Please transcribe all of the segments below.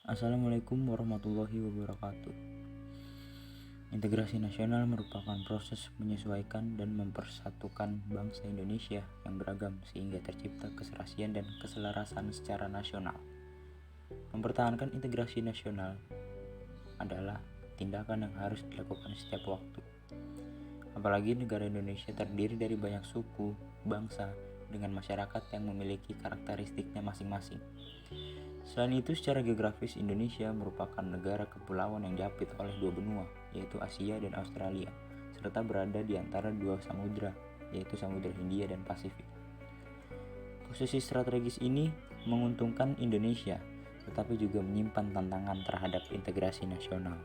Assalamualaikum warahmatullahi wabarakatuh. Integrasi nasional merupakan proses menyesuaikan dan mempersatukan bangsa Indonesia yang beragam sehingga tercipta keserasian dan keselarasan secara nasional. Mempertahankan integrasi nasional adalah tindakan yang harus dilakukan setiap waktu. Apalagi negara Indonesia terdiri dari banyak suku, bangsa, dengan masyarakat yang memiliki karakteristiknya masing-masing. Selain itu, secara geografis Indonesia merupakan negara kepulauan yang diapit oleh dua benua, yaitu Asia dan Australia, serta berada di antara dua samudra, yaitu Samudra Hindia dan Pasifik. Posisi strategis ini menguntungkan Indonesia, tetapi juga menyimpan tantangan terhadap integrasi nasional.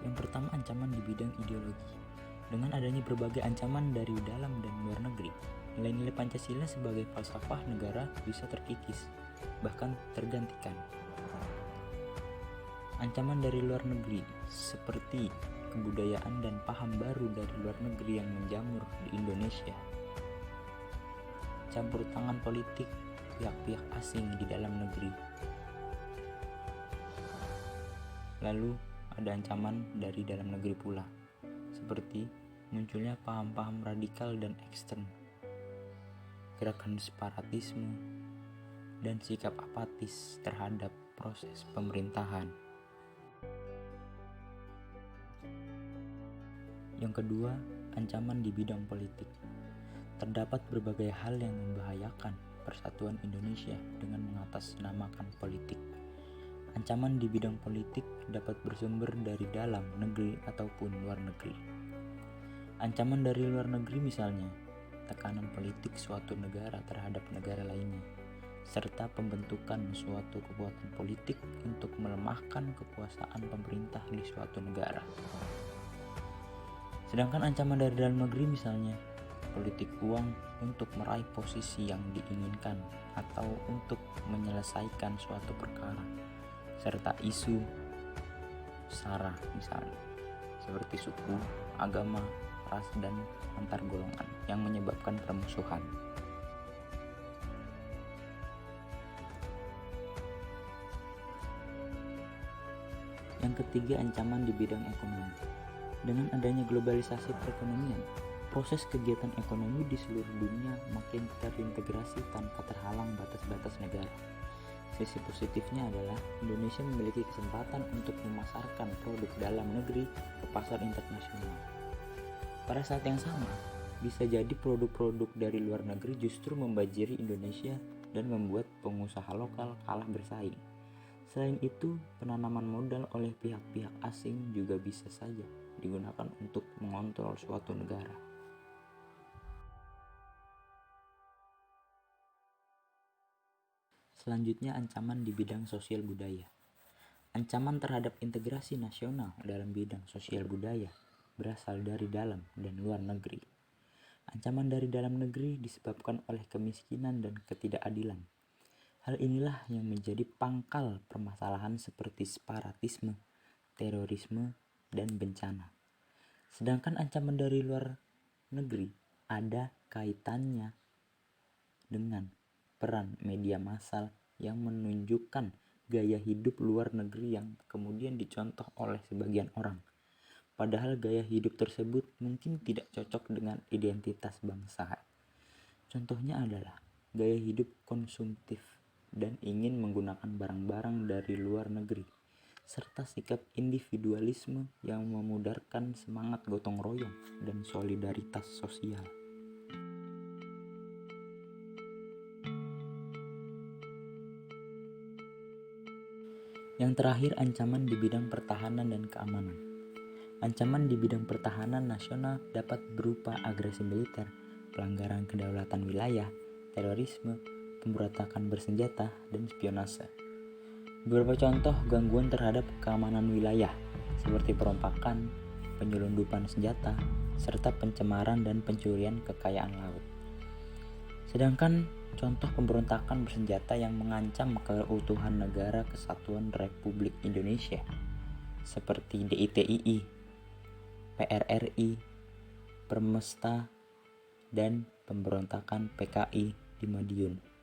Yang pertama, ancaman di bidang ideologi. Dengan adanya berbagai ancaman dari dalam dan luar negeri, nilai-nilai Pancasila sebagai falsafah negara bisa terkikis, bahkan tergantikan. Ancaman dari luar negeri, seperti kebudayaan dan paham baru dari luar negeri yang menjamur di Indonesia. Campur tangan politik pihak-pihak asing di dalam negeri. Lalu ada ancaman dari dalam negeri pula, seperti munculnya paham-paham radikal dan ekstrem, gerakan separatisme, dan sikap apatis terhadap proses pemerintahan. Yang kedua, ancaman di bidang politik. Terdapat berbagai hal yang membahayakan persatuan Indonesia dengan mengatasnamakan politik. Ancaman di bidang politik dapat bersumber dari dalam negeri ataupun luar negeri. Ancaman dari luar negeri misalnya, tekanan politik suatu negara terhadap negara lainnya, serta pembentukan suatu kekuatan politik untuk melemahkan kekuasaan pemerintah di suatu negara. Sedangkan ancaman dari dalam negeri misalnya, politik uang untuk meraih posisi yang diinginkan atau untuk menyelesaikan suatu perkara, serta isu SARA misalnya, seperti suku, agama, ras, dan antar golongan yang menyebabkan permusuhan. Yang ketiga, ancaman di bidang ekonomi. Dengan adanya globalisasi perekonomian, proses kegiatan ekonomi di seluruh dunia makin terintegrasi tanpa terhalang batas-batas negara. Sisi positifnya adalah Indonesia memiliki kesempatan untuk memasarkan produk dalam negeri ke pasar internasional. Pada saat yang sama, bisa jadi produk-produk dari luar negeri justru membanjiri Indonesia dan membuat pengusaha lokal kalah bersaing. Selain itu, penanaman modal oleh pihak-pihak asing juga bisa saja digunakan untuk mengontrol suatu negara. Selanjutnya, ancaman di bidang sosial budaya. Ancaman terhadap integrasi nasional dalam bidang sosial budaya berasal dari dalam dan luar negeri. Ancaman dari dalam negeri disebabkan oleh kemiskinan dan ketidakadilan. Hal inilah yang menjadi pangkal permasalahan seperti separatisme, terorisme, dan bencana. Sedangkan ancaman dari luar negeri ada kaitannya dengan peran media massal yang menunjukkan gaya hidup luar negeri yang kemudian dicontoh oleh sebagian orang. Padahal gaya hidup tersebut mungkin tidak cocok dengan identitas bangsa. Contohnya adalah gaya hidup konsumtif dan ingin menggunakan barang-barang dari luar negeri, serta sikap individualisme yang memudarkan semangat gotong royong dan solidaritas sosial. Yang terakhir, ancaman di bidang pertahanan dan keamanan. Ancaman di bidang pertahanan nasional dapat berupa agresi militer, pelanggaran kedaulatan wilayah, terorisme, pemberontakan bersenjata, dan spionase. Beberapa contoh gangguan terhadap keamanan wilayah seperti perompakan, penyelundupan senjata, serta pencemaran dan pencurian kekayaan laut. Sedangkan contoh pemberontakan bersenjata yang mengancam keutuhan negara kesatuan Republik Indonesia seperti DITII, PRRI, Permesta, dan pemberontakan PKI di Madiun.